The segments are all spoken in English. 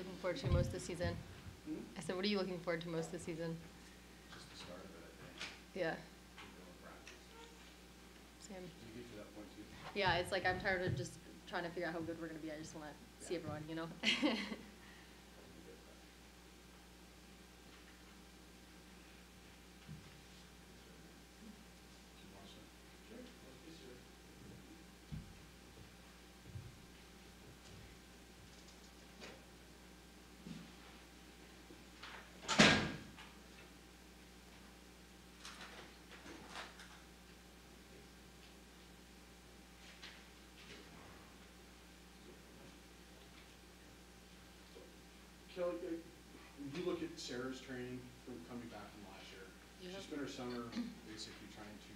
looking forward to most this season? Hmm? I said, what are you looking forward to most this season? Just the start of it, I think. Yeah, Keep going practice. same. Do you get to that point too? Yeah, it's like I'm tired of just trying to figure out how good we're going to be. I just want to see everyone, you know? Kelly, when you look at Sarah's training from coming back from last year, she spent her summer basically trying to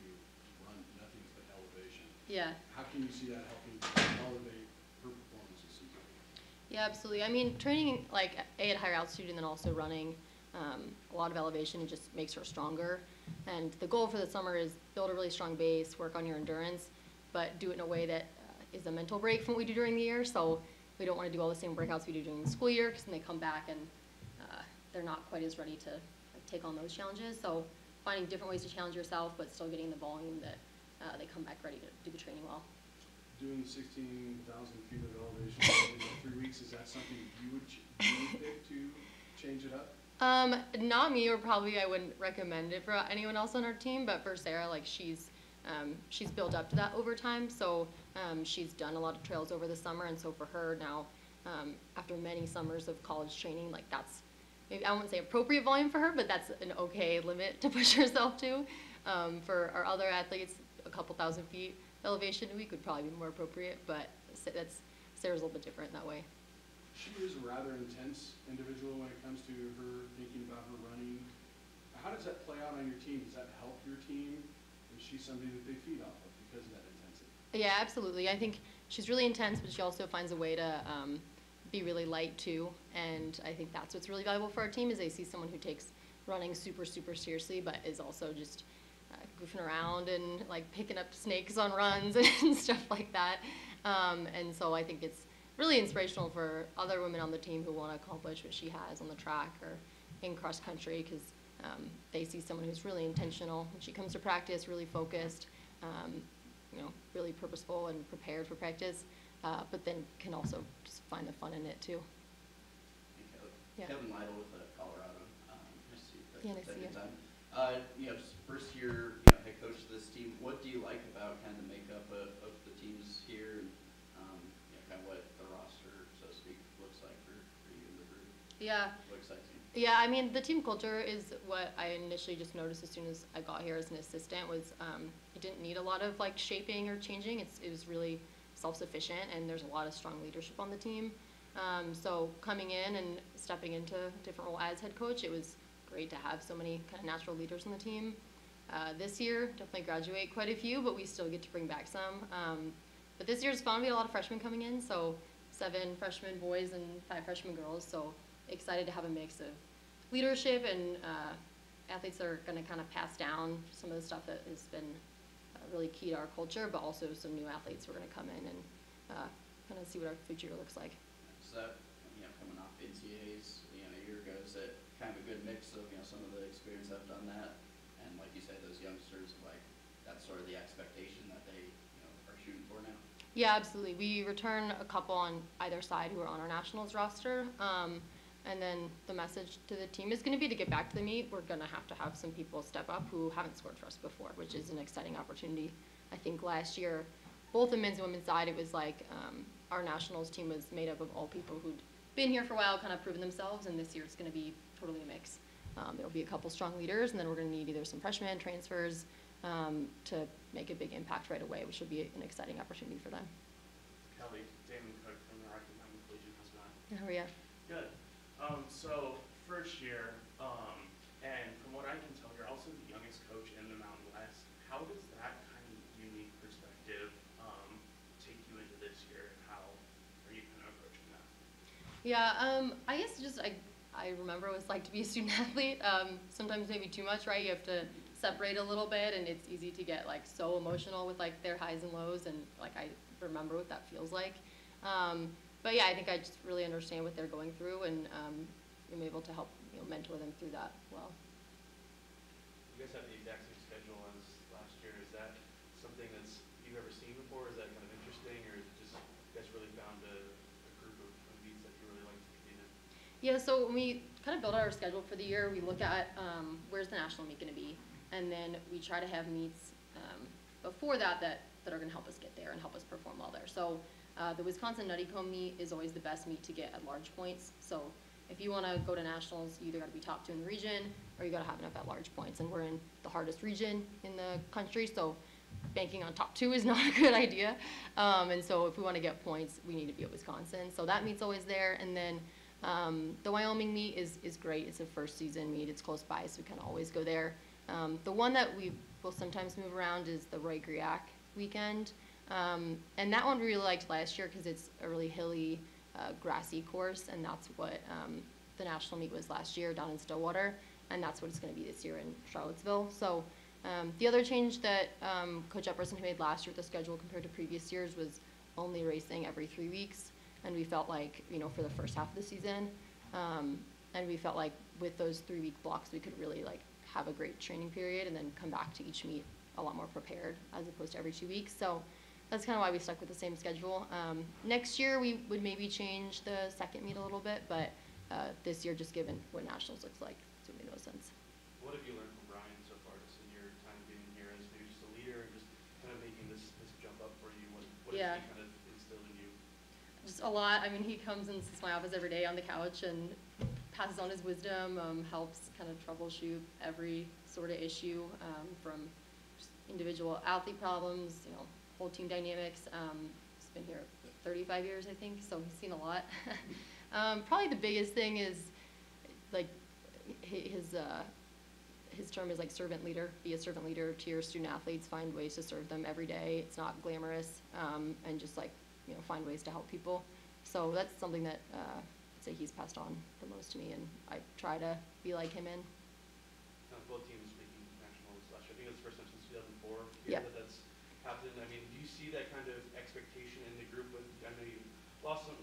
run nothing but elevation. Yeah. How can you see that helping elevate her performance this season? Yeah, absolutely. I mean, training like at higher altitude and then also running a lot of elevation, it just makes her stronger. And the goal for the summer is build a really strong base, work on your endurance, but do it in a way that is a mental break from what we do during the year. So we don't want to do all the same breakouts we do during the school year, because then they come back and they're not quite as ready to take on those challenges. So finding different ways to challenge yourself, but still getting the volume that they come back ready to do the training well. Doing 16,000 feet of elevation in 3 weeks, is that something you would pick to change it up? Not me, or probably I wouldn't recommend it for anyone else on our team, but for Sarah, like she's built up to that over time, so she's done a lot of trails over the summer, and so for her now, after many summers of college training, like that's, maybe I wouldn't say appropriate volume for her, but that's an okay limit to push herself to. For our other athletes, a couple thousand feet elevation a week would probably be more appropriate, but that's, Sarah's a little bit different in that way. She is a rather intense individual when it comes to her thinking about her running. How does that play out on your team? Does that help your team? Is she somebody that they feed off of because of that intensity? Yeah, absolutely. I think she's really intense, but she also finds a way to be really light too. And I think that's what's really valuable for our team, is they see someone who takes running super, super seriously, but is also just goofing around and like picking up snakes on runs and stuff like that. And so I think it's really inspirational for other women on the team who want to accomplish what she has on the track or in cross country, because they see someone who's really intentional when she comes to practice, really focused, you know, really purposeful and prepared for practice, but then can also just find the fun in it too. Yeah. Kevin Lytle with Colorado. Nice to see you. Yeah, nice to see you. You know, just first year, head coach of this team. What do you like about kind of the makeup of the teams here, and kind of what the roster, so to speak, looks like for you and the group? Yeah. What excites you? Yeah, I mean, the team culture is what I initially just noticed as soon as I got here as an assistant. Was it didn't need a lot of like shaping or changing. It was really self-sufficient, and there's a lot of strong leadership on the team. So coming in and stepping into a different role as head coach, it was great to have so many kind of natural leaders on the team. This year, definitely graduate quite a few, but we still get to bring back some. But this year's fun. We had a lot of freshmen coming in, so 7 freshman boys and 5 freshman girls. So excited to have a mix of leadership and athletes that are going to kind of pass down some of the stuff that has been really key to our culture, but also some new athletes who are going to come in and kind of see what our future looks like. So that, coming off NCAAs, a year ago, is that kind of a good mix of, some of the experience have done that, and like you said, those youngsters, like, that's sort of the expectation that they, are shooting for now? Yeah, absolutely. We return a couple on either side who are on our nationals roster. And then the message to the team is going to be to get back to the meet. We're going to have some people step up who haven't scored for us before, which is an exciting opportunity. I think last year, both the men's and women's side, it was like our nationals team was made up of all people who'd been here for a while, kind of proven themselves, and this year it's going to be totally a mix. There'll be a couple strong leaders, and then we're going to need either some freshmen transfers to make a big impact right away, which will be an exciting opportunity for them. Kelly, Damon Cook from the Rocky Mountain Collegiate. How's it going? How are you? Good. So first year, and from what I can tell, you're also the youngest coach in the Mountain West. How does that kind of unique perspective take you into this year, and how are you kind of approaching that? Yeah, I guess just I remember what it's like to be a student athlete. Sometimes maybe too much, right? You have to separate a little bit, and it's easy to get like so emotional with like their highs and lows, and like I remember what that feels like. But yeah, I think I just really understand what they're going through, and I'm able to help, mentor them through that well. You guys have the exact same schedule as last year. Is that something that's you've ever seen before? Is that kind of interesting, or is it just you guys really found a group of meets that you really like to compete in? Yeah, so when we kind of build out our schedule for the year, we look at where's the national meet going to be, and then we try to have meets before that are going to help us get there and help us perform well there. So the Wisconsin Nuttycombe meet is always the best meet to get at large points. So if you want to go to nationals, you either got to be top 2 in the region or you got to have enough at large points. And we're in the hardest region in the country, so banking on top 2 is not a good idea. And so if we want to get points, we need to be at Wisconsin. So that meet's always there. And then the Wyoming meet is great. It's a first season meet. It's close by, so we kind of always go there. The one that we will sometimes move around is the Roy Griak weekend. And that one we really liked last year because it's a really hilly, grassy course, and that's what the national meet was last year down in Stillwater, and that's what it's going to be this year in Charlottesville. So the other change that Coach Epperson made last year with the schedule compared to previous years was only racing every 3 weeks, and we felt like, for the first half of the season, and we felt like with those 3-week blocks we could really have a great training period and then come back to each meet a lot more prepared as opposed to every 2 weeks. So that's kind of why we stuck with the same schedule. Next year we would maybe change the second meet a little bit, but this year, just given what nationals looks like, it's made no sense. What have you learned from Brian so far, just in your time being here as maybe just a leader and just kind of making this jump up for you? What Yeah. has he kind of instilled in you? Just a lot. I mean, he comes and sits in my office every day on the couch and passes on his wisdom, helps kind of troubleshoot every sort of issue, from just individual athlete problems, whole team dynamics. He's been here 35 years, I think, so he's seen a lot. Probably the biggest thing is his term is servant leader. Be a servant leader to your student athletes. Find ways to serve them every day. It's not glamorous, and just find ways to help people. So that's something that I'd say he's passed on the most to me, and I try to be like him in. Both teams making nationals last year. I think it's the first time since 2004 Yeah. that's happened. I mean, do you see that kind of expectation in the group? I know you lost some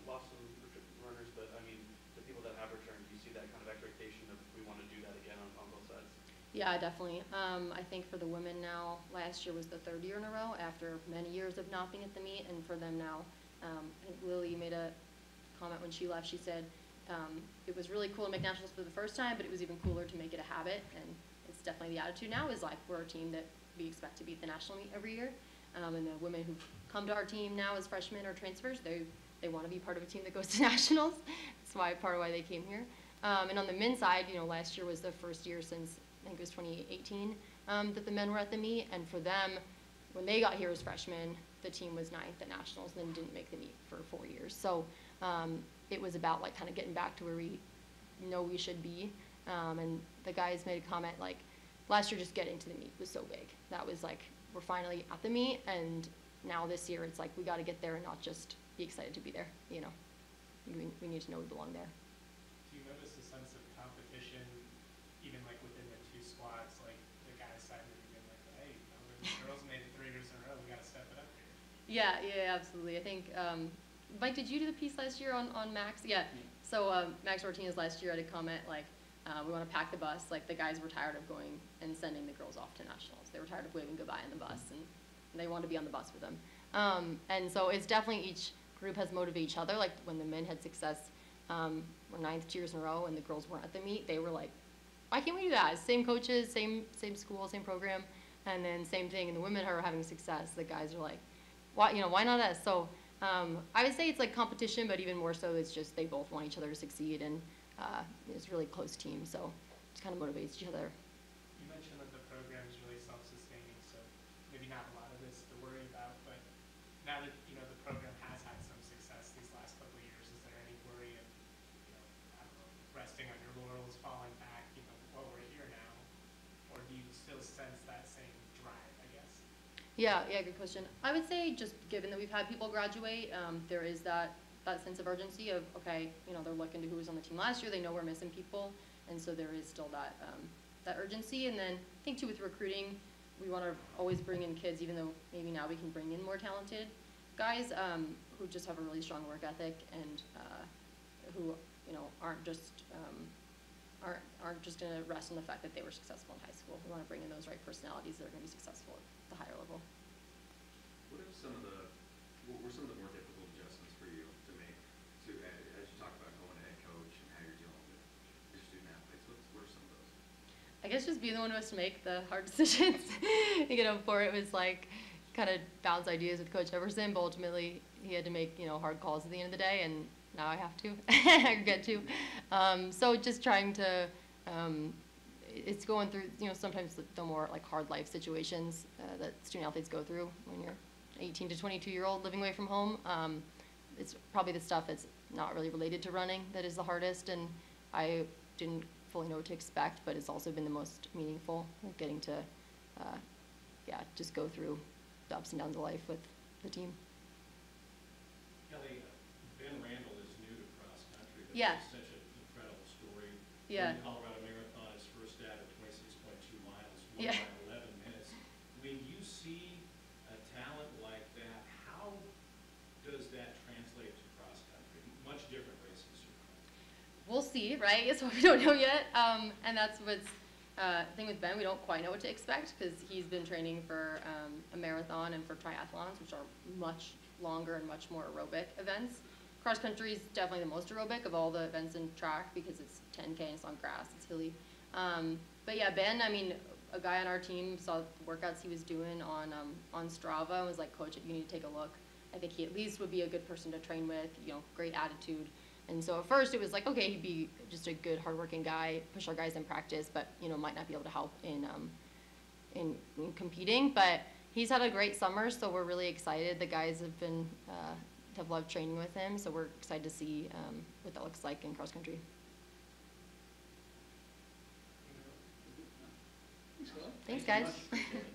runners, but I mean, the people that have returned, do you see that kind of expectation of we want to do that again on both sides? Yeah, definitely. I think for the women now, last year was the 3rd year in a row after many years of not being at the meet, and for them now, I think Lily made a comment when she left. She said it was really cool to make nationals for the first time, but it was even cooler to make it a habit, and it's definitely the attitude now is we're a team that we expect to beat the national meet every year, and the women who've come to our team now as freshmen or transfers, they want to be part of a team that goes to nationals. That's part of why they came here. And on the men's side, last year was the first year since I think it was 2018 that the men were at the meet, and for them, when they got here as freshmen, the team was 9th at nationals and then didn't make the meet for 4 years. So it was about kind of getting back to where we know we should be. And the guys made a comment last year just getting to the meet was so big. That was we're finally at the meet, and now this year it's we got to get there and not just be excited to be there. We need to know we belong there. Do you notice a sense of competition, even within the 2 squads, the guys side maybe being hey, the girls made it 3 years in a row, we got to step it up here? Yeah, absolutely. I think Mike, did you do the piece last year on Max? Yeah. So Max Martinez last year had a comment we want to pack the bus. The guys were tired of going and sending the girls off to nationals. They were tired of waving goodbye on the bus, and they wanted to be on the bus with them. And so it's definitely each group has motivated each other. When the men had success, were 9th 2 years in a row, and the girls weren't at the meet, they were why can't we do that? Same coaches, same school, same program, and then same thing. And the women are having success. The guys are why not us? So I would say it's competition, but even more so, it's just they both want each other to succeed, and it's a really close team, so it kind of motivates each other. You mentioned that the program is really self-sustaining, so maybe not a lot of this to worry about, but now that the program has had some success these last couple of years, is there any worry of I don't know, resting on your laurels, falling back, well, we're here now, or do you still sense that same drive, I guess? Yeah, good question. I would say just given that we've had people graduate, there is that sense of urgency of, okay, they're looking to who was on the team last year, they know we're missing people, and so there is still that urgency. And then I think too with recruiting, we want to always bring in kids, even though maybe now we can bring in more talented guys who just have a really strong work ethic and who, you know, aren't just going to rest on the fact that they were successful in high school. We want to bring in those right personalities that are going to be successful at the higher level. What are some of the, what were some of the more difficult adjustments for you to make to, as you talk about going to head coach and how you're dealing with your student athletes? What are some of those? I guess just being the one who has to make the hard decisions. You know, before it was like kind of bounce ideas with Coach Everson, but ultimately he had to make, you know, hard calls at the end of the day, and now I have to, I get to. So just trying to, it's going through, you know, sometimes the more like hard life situations that student athletes go through when you're 18 to 22-year-old living away from home. It's probably the stuff that's not really related to running that is the hardest, and I didn't fully know what to expect, but it's also been the most meaningful, like getting to, yeah, just go through the ups and downs of life with the team. Kelly, Ben Randall is new to cross country, but Yeah. it's such an incredible story. Yeah. Won the Colorado Marathon, his first out at 26.2 miles, won Yeah. by 11 minutes. When you see a talent like that, how does that translate to cross country? Much different races, certainly. We'll see, right? It's what we don't know yet. And that's what's the thing with Ben. We don't quite know what to expect because he's been training for a marathon and for triathlons, which are much longer and much more aerobic events. Cross country is definitely the most aerobic of all the events in track because it's 10K and it's on grass, it's hilly. But yeah, Ben, I mean, a guy on our team saw the workouts he was doing on Strava and was like, Coach, you need to take a look. I think he at least would be a good person to train with, you know, great attitude. And so at first it was like, okay, he'd be just a good, hardworking guy, push our guys in practice, but, you know, might not be able to help in competing. But he's had a great summer, so we're really excited. The guys have loved training with him, so we're excited to see what that looks like in cross country. Thanks, Kelly. Thanks, Thank you guys. much. Appreciate it.